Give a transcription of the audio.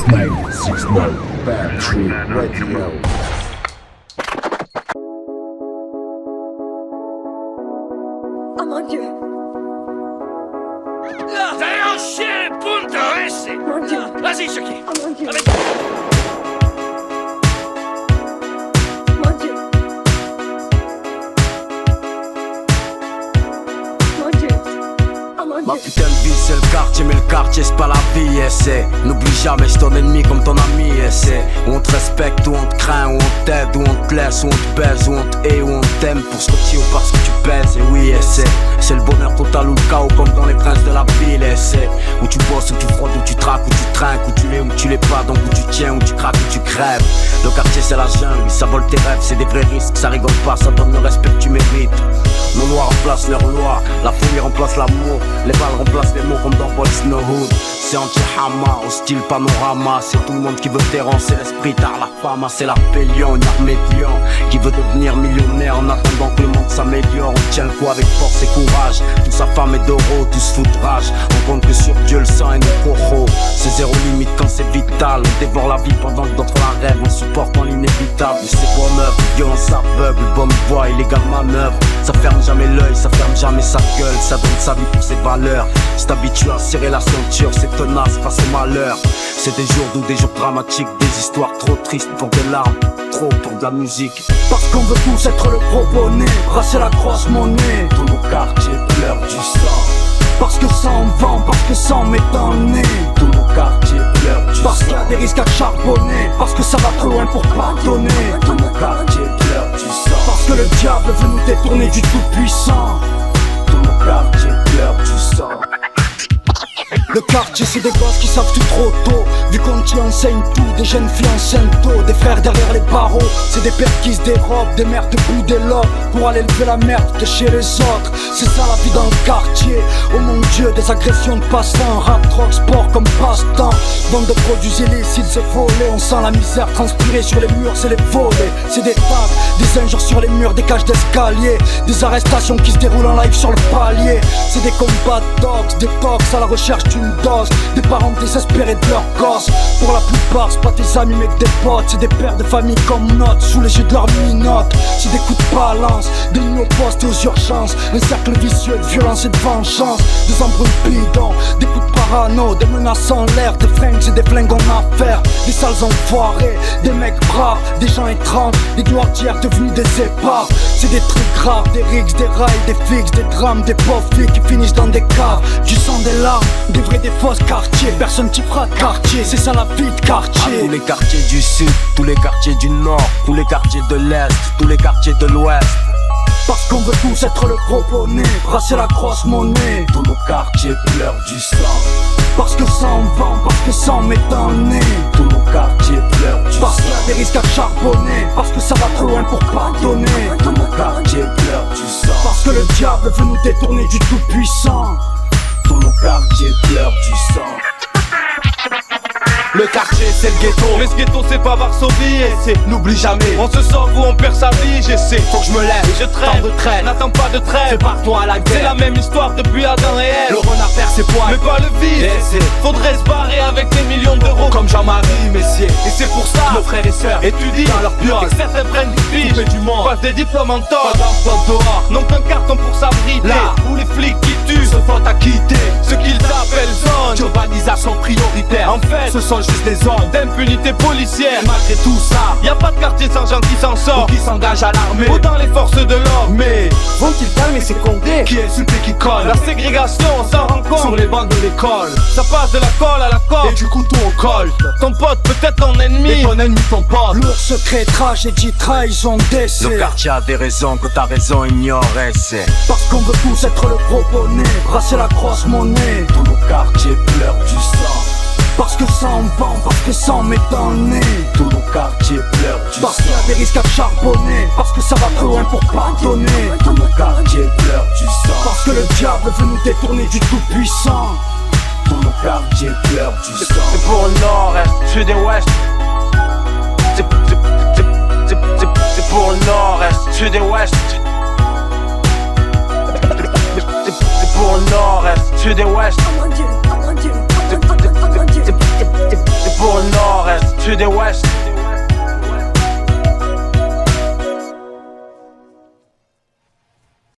969 Battery Radio. Oh mon Dieu. Sei un chien, punto, esse. Mon Dieu. Vas-y, Chucky. Oh mon Dieu. Avec... Mon Dieu. Mon Dieu. Oh mon Ma Dieu. putain de vie c'est le quartier, mais le quartier c'est pas la vie, et c'est n'oublie jamais, c'est ton ennemi comme ton ami, et c'est où on te respecte, où on te craint, où on t'aide, où on te laisse, où on te baise, où on te hait, où on t'aime pour ce que tu es ou parce que tu pèses, et oui, et c'est le bonheur total ou le chaos comme dans les princes de la ville, et c'est où tu bosses, où tu fraudes, où tu traques, où tu trinques, où tu l'es, où tu l'es pas, donc où tu tiens, où tu craques, où tu crèves. Le quartier c'est la jungle, ça vole tes rêves, c'est des vrais risques, ça rigole pas, ça donne le respect que tu mérites. Nos lois remplacent leurs lois, la folie remplace l'amour, les balles remplacent les mots comme dans Boys No Hood. C'est anti-hama, hostile panorama, c'est tout le monde qui veut terrasser l'esprit tard la fama, c'est la pélion, une armée de lions qui veut devenir millionnaire en attendant que le monde s'améliore. On tient le coup avec force et courage, toute sa femme est d'oro, tout se fout de rage. On compte que sur Dieu le sang et nos coraux, c'est zéro limite quand c'est vital. On dévore la vie pendant que d'autres la rêvent, en supportant l'inévitable. Mais c'est bon œuvre, violence aveugle, bonne voie, illégale manœuvre. Ça ferme jamais l'œil, ça ferme jamais sa gueule, ça donne sa vie pour ses valeurs. C'est habitué à serrer la ceinture, c'est tenace face au malheur. C'est des jours doux, des jours dramatiques, des histoires trop tristes pour des larmes, trop pour de la musique. Parce qu'on veut tous être le gros bonnet, brasser la grosse monnaie. Tous nos quartiers pleurent du sang. Parce que ça en vend, parce que ça en met dans le nez. Tous nos quartiers pleurent du sang. Parce qu'il y a des risques à charbonner, parce que ça va trop loin pour pardonner. Tous nos quartiers pleurent du sang. Parce que le diable veut nous détourner du tout-puissant. Tous nos quartiers pleurent du sang. Le quartier c'est des gosses qui savent tout trop tôt, vu qu'on t'y enseigne tout, des jeunes filles enceintes tôt, des frères derrière les barreaux. C'est des pères qui se dérobent, des mères debout des lobes, pour aller lever la merde de chez les autres. C'est ça la vie dans le quartier, oh mon Dieu, des agressions de passants, rap, drogue, sport comme passe-temps. Vente de produits illicites, c'est volé, on sent la misère transpirer sur les murs, c'est les volets. C'est des tags, des injures sur les murs, des cages d'escalier, des arrestations qui se déroulent en live sur le palier. C'est des combats de dogs, des tox à la recherche d'une dose, des parents désespérés de leurs gosses. Pour la plupart c'est pas tes amis mais que des potes, c'est des pères de famille comme notes, sous les yeux de leurs minotes. C'est des coups de balance, des lignes aux postes et aux urgences, un cercle vicieux de violence et de vengeance. Des embrouilles bidons, des coups de parano, des menaces en l'air, des fringues et des flingues en affaires. Des sales enfoirés, des mecs braves, des gens étranges, des gloires d'hier devenus des épards. C'est des trucs graves, des rigs, des rails, des fixes, des drames, des pauvres filles qui finissent dans des caves. Du sang, des larmes, des vrais, des fausses quartiers. Personne qui fera de quartier, c'est ça la vie de quartier. À tous les quartiers du sud, tous les quartiers du nord, tous les quartiers de l'est, tous les quartiers de l'ouest. Parce qu'on veut tous être le gros bonnet, brasser la grosse monnaie. Tous nos quartiers pleurent du sang. Parce que ça en vend, parce que ça en met dans le nez. Tous nos quartiers pleurent du sang. Parce qu'il y a des risques à charbonner, parce que ça va trop loin pour pardonner. Tous nos quartiers pleurent du sang. Parce que le diable veut nous détourner du tout-puissant. Tous nos quartiers pleurent du sang. Le quartier c'est le ghetto, mais ce ghetto c'est pas Varsovie et c'est n'oublie jamais. On se sauve ou on perd sa vie, j'essaie. Faut que je me lève, je traîne, de traîne, n'attends pas de trêve. C'est par-toi à la guerre, c'est la même histoire depuis Adam et Ève. Le renard perd ses poils, mais pas le vide. Faudrait se barrer avec des millions d'euros comme Jean-Marie Messier. Et c'est pour ça, nos frères et sœurs étudient dans leur piole. Et que certains prennent du pige, du monde, passent des diplômes en tort. Pas d'emploi dehors, n'ont qu'un carton pour s'abriter. Là où les flics qui tuent se font acquitter. Ce qu'ils appellent zone d'urbanisation prioritaire. En fait, ce sont juste des zones d'impunité policière. Et malgré tout ça, y a pas de quartier sans gens qui s'en sort, ou qui s'engagent à l'armée, ou dans les forces de l'ordre. Mais vont-ils calmer ces condés qui insultent et qui collent? La ségrégation, on s'en rend compte sur les bancs de l'école. Ça passe de la colle à la corde, et du couteau au col. Ton pote peut-être ton ennemi, et ton ennemi ton pote. Lourd secret, tragédie, trahison, décès. Le quartier a des raisons que ta raison ignore, et c'est parce qu'on veut tous être le gros bonnet, brasser la grosse monnaie. tous nos quartiers pleurent du sang. Parce que ça en vend, parce que ça en met dans le nez. Tous nos quartiers pleurent du sang. Parce qu'il y a des risques à charbonner, parce que ça va trop loin pour pardonner. Tous nos quartiers pleurent du sang. Parce que le diable veut nous détourner du tout-puissant. Tous nos quartiers pleurent du sang. C'est pour le nord-est, sud et ouest. C'est pour le nord-est, sud et ouest. C'est pour le nord-est, sud et ouest. Oh mon Dieu. Oh mon Dieu. Oh mon Dieu. Oh mon Dieu. C'est pour le sud et ouest.